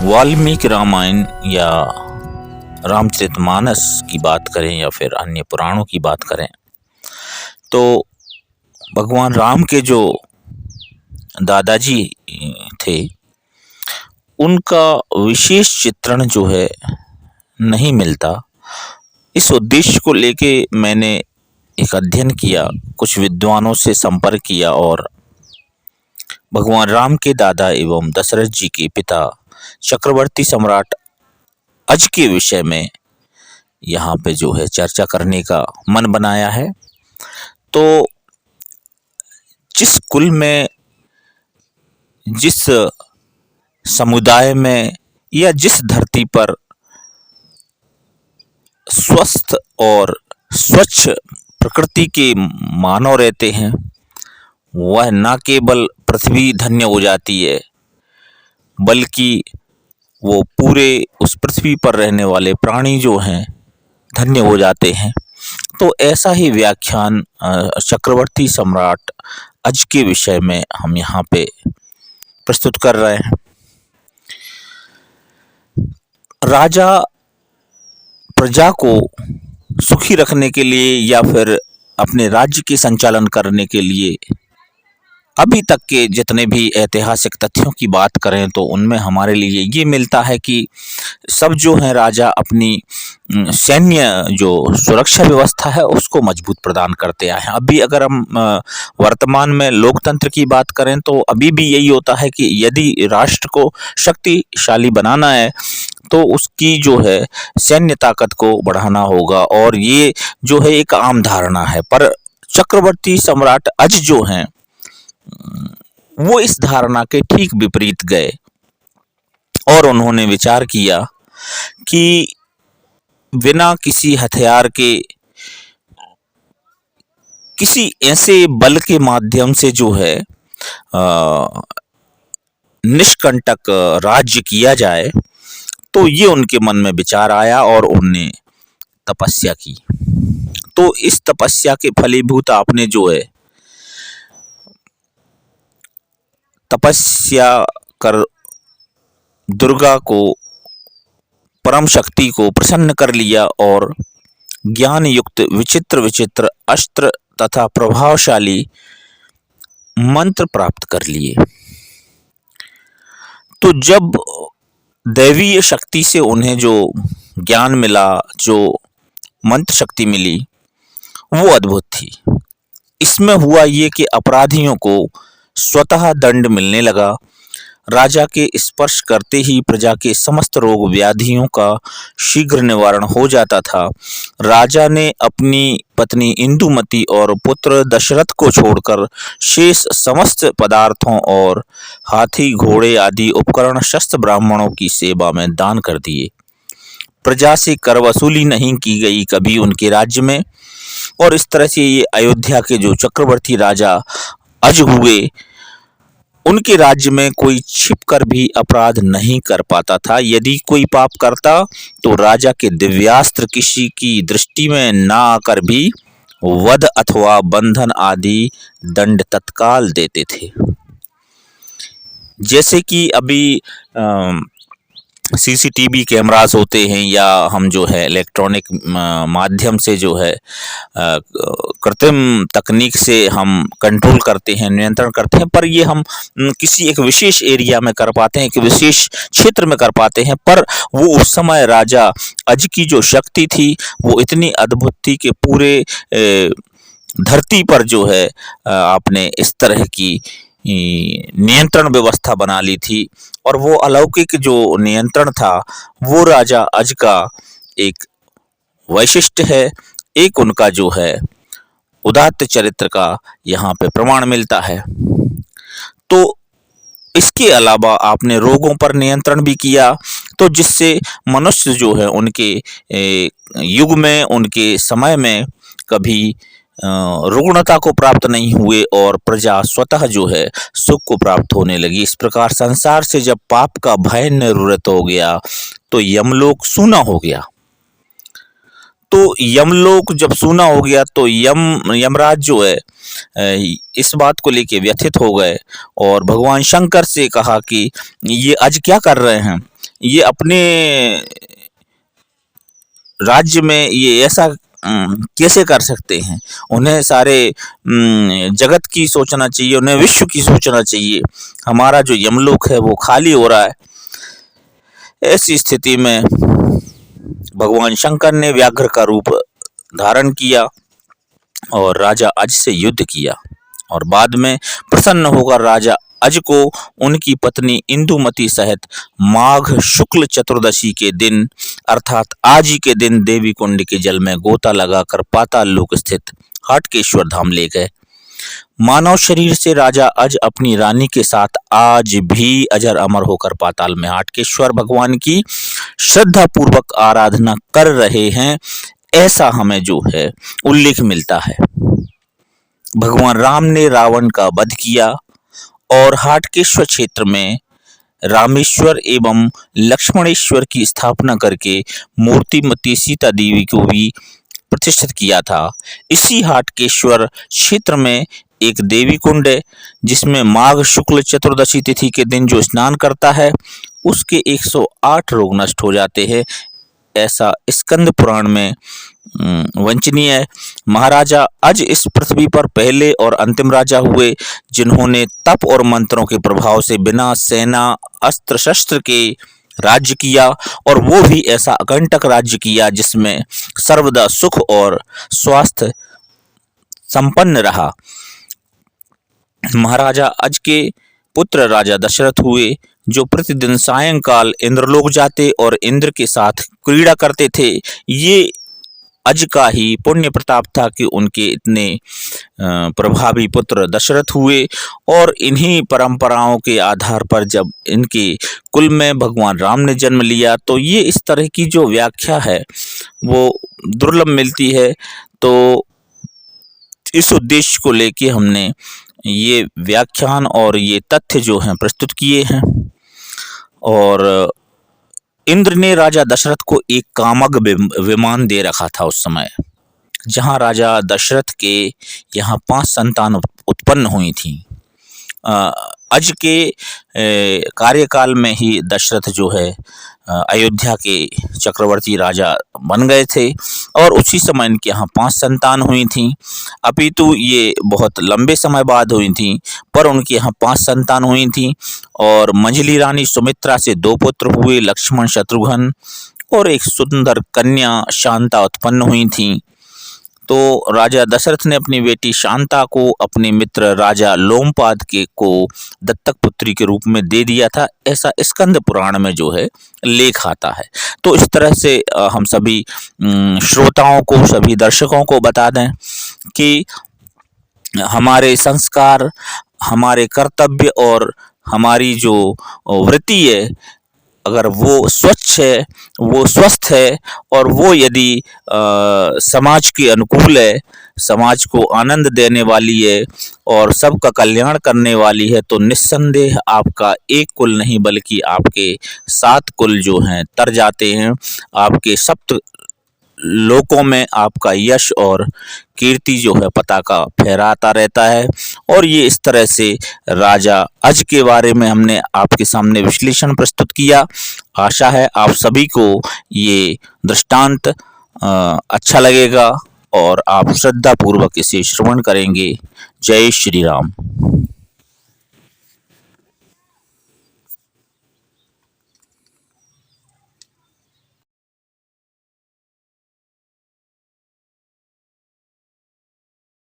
वाल्मीकि रामायण या रामचरितमानस की बात करें या फिर अन्य पुराणों की बात करें तो भगवान राम के जो दादाजी थे उनका विशेष चित्रण जो है नहीं मिलता। इस उद्देश्य को लेके मैंने एक अध्ययन किया, कुछ विद्वानों से संपर्क किया और भगवान राम के दादा एवं दशरथ जी के पिता चक्रवर्ती सम्राट अज के विषय में यहाँ पे जो है चर्चा करने का मन बनाया है। तो जिस कुल में, जिस समुदाय में या जिस धरती पर स्वस्थ और स्वच्छ प्रकृति के मानव रहते हैं, वह न केवल पृथ्वी धन्य हो जाती है बल्कि वो पूरे उस पृथ्वी पर रहने वाले प्राणी जो हैं धन्य हो जाते हैं। तो ऐसा ही व्याख्यान चक्रवर्ती सम्राट अज के विषय में हम यहाँ पे प्रस्तुत कर रहे हैं। राजा प्रजा को सुखी रखने के लिए या फिर अपने राज्य के संचालन करने के लिए अभी तक के जितने भी ऐतिहासिक तथ्यों की बात करें तो उनमें हमारे लिए ये मिलता है कि सब जो है राजा अपनी सैन्य जो सुरक्षा व्यवस्था है उसको मजबूत प्रदान करते आए हैं। अभी अगर हम वर्तमान में लोकतंत्र की बात करें तो अभी भी यही होता है कि यदि राष्ट्र को शक्तिशाली बनाना है तो उसकी जो है सैन्य ताकत को बढ़ाना होगा, और ये जो है एक आम धारणा है। पर चक्रवर्ती सम्राट अज जो हैं वो इस धारणा के ठीक विपरीत गए और उन्होंने विचार किया कि बिना किसी हथियार के, किसी ऐसे बल के माध्यम से जो है निष्कंटक राज्य किया जाए। तो ये उनके मन में विचार आया और उनने तपस्या की। तो इस तपस्या के फलीभूत आपने जो है तपस्या कर दुर्गा को, परम शक्ति को प्रसन्न कर लिया और ज्ञान युक्त विचित्र विचित्र अस्त्र तथा प्रभावशाली मंत्र प्राप्त कर लिए। तो जब दैवीय शक्ति से उन्हें जो ज्ञान मिला, जो मंत्र शक्ति मिली, वो अद्भुत थी। इसमें हुआ ये कि अपराधियों को स्वतः दंड मिलने लगा। राजा के स्पर्श करते ही प्रजा के समस्त रोग व्याधियों का शीघ्र निवारण हो जाता था। राजा ने अपनी पत्नी इंदुमती और पुत्र दशरथ को छोड़कर शेष समस्त पदार्थों और हाथी घोड़े आदि उपकरण शस्त्र ब्राह्मणों की सेवा में दान कर दिए। प्रजा से कर वसूली नहीं की गई कभी उनके राज्य में, और इस तरह से ये अयोध्या के जो चक्रवर्ती राजा अज हुए, उनके राज्य में कोई छिपकर भी अपराध नहीं कर पाता था। यदि कोई पाप करता तो राजा के दिव्यास्त्र किसी की दृष्टि में न आकर भी वध अथवा बंधन आदि दंड तत्काल देते थे। जैसे कि अभी सीसीटीवी कैमरास होते हैं या हम जो है इलेक्ट्रॉनिक माध्यम से जो है कृत्रिम तकनीक से हम कंट्रोल करते हैं, नियंत्रण करते हैं, पर ये हम किसी एक विशेष एरिया में कर पाते हैं, एक विशेष क्षेत्र में कर पाते हैं। पर वो उस समय राजा अज की जो शक्ति थी वो इतनी अद्भुत थी कि पूरे धरती पर जो है आपने इस तरह की नियंत्रण व्यवस्था बना ली थी। और वो अलौकिक जो नियंत्रण था वो राजा अज का एक वैशिष्ट्य है, एक उनका जो है उदात्त चरित्र का यहाँ पे प्रमाण मिलता है। तो इसके अलावा आपने रोगों पर नियंत्रण भी किया, तो जिससे मनुष्य जो है उनके युग में, उनके समय में कभी रुग्णता को प्राप्त नहीं हुए और प्रजा स्वतः जो है सुख को प्राप्त होने लगी। इस प्रकार संसार से जब पाप का भय निवृत्त हो गया तो यमलोक सूना हो गया। तो यमलोक जब सूना हो गया तो यमराज जो है इस बात को लेके व्यथित हो गए और भगवान शंकर से कहा कि ये आज क्या कर रहे हैं, ये अपने राज्य में ये ऐसा कैसे कर सकते हैं। उन्हें सारे जगत की सोचना चाहिए, उन्हें विश्व की सोचना चाहिए। हमारा जो यमलोक है वो खाली हो रहा है। ऐसी स्थिति में भगवान शंकर ने व्याघ्र का रूप धारण किया और राजा अज से युद्ध किया और बाद में प्रसन्न होकर राजा अज को उनकी पत्नी इंदुमती सहित माघ शुक्ल चतुर्दशी के दिन अर्थात आज ही के दिन देवी कुंड के जल में गोता लगाकर पाताल लोक स्थित हाटकेश्वर धाम ले गए। मानव शरीर से राजा अज अपनी रानी के साथ आज भी अजर अमर होकर पाताल में हाटकेश्वर भगवान की श्रद्धा पूर्वक आराधना कर रहे हैं, ऐसा हमें जो है उल्लेख मिलता है। भगवान राम ने रावण का वध किया और हाटकेश्वर क्षेत्र में रामेश्वर एवं लक्ष्मणेश्वर की स्थापना करके मूर्तिमती सीता देवी को भी प्रतिष्ठित किया था। इसी हाटकेश्वर क्षेत्र में एक देवी कुंड है जिसमें माघ शुक्ल चतुर्दशी तिथि के दिन जो स्नान करता है उसके 108 रोग नष्ट हो जाते हैं, ऐसा स्कंद पुराण में वंचनीय है। महाराजा अज इस पृथ्वी पर पहले और अंतिम राजा हुए जिन्होंने तप और मंत्रों के प्रभाव से बिना सेना अस्त्र शस्त्र के राज्य किया और वो भी ऐसा अकंटक राज्य किया जिसमें सर्वदा सुख और स्वास्थ्य संपन्न रहा। महाराजा अज के पुत्र राजा दशरथ हुए जो प्रतिदिन सायंकाल इंद्रलोक जाते और इंद्र के साथ क्रीड़ा करते थे। ये अज का ही पुण्य प्रताप था कि उनके इतने प्रभावी पुत्र दशरथ हुए और इन्हीं परंपराओं के आधार पर जब इनके कुल में भगवान राम ने जन्म लिया तो ये इस तरह की जो व्याख्या है वो दुर्लभ मिलती है। तो इस उद्देश्य को लेके हमने ये व्याख्यान और ये तथ्य जो हैं प्रस्तुत किए हैं। और इंद्र ने राजा दशरथ को एक कामग विमान दे रखा था उस समय, जहां राजा दशरथ के यहाँ 5 संतान उत्पन्न हुई थी। अज के कार्यकाल में ही दशरथ जो है अयोध्या के चक्रवर्ती राजा बन गए थे और उसी समय इनके यहाँ 5 संतान हुई थीं। अपितु ये बहुत लंबे समय बाद हुई थीं, पर उनके यहाँ 5 संतान हुई थीं और मंझली रानी सुमित्रा से 2 पुत्र हुए, लक्ष्मण शत्रुघ्न, और एक सुंदर कन्या शांता उत्पन्न हुई थीं। तो राजा दशरथ ने अपनी बेटी शांता को अपने मित्र राजा लोमपाद के को दत्तक पुत्री के रूप में दे दिया था, ऐसा स्कंद पुराण में जो है लेख आता है। तो इस तरह से हम सभी श्रोताओं को, सभी दर्शकों को बता दें कि हमारे संस्कार, हमारे कर्तव्य और हमारी जो वृत्ति है, अगर वो स्वच्छ है, वो स्वस्थ है और वो यदि समाज के अनुकूल है, समाज को आनंद देने वाली है और सबका कल्याण करने वाली है, तो निस्संदेह आपका एक कुल नहीं बल्कि आपके 7 कुल जो हैं तर जाते हैं। आपके सप्त लोकों में आपका यश और कीर्ति जो है पताका फहराता रहता है। और ये इस तरह से राजा अज के बारे में हमने आपके सामने विश्लेषण प्रस्तुत किया। आशा है आप सभी को ये दृष्टांत अच्छा लगेगा और आप श्रद्धा पूर्वक इसे श्रवण करेंगे। जय श्री राम।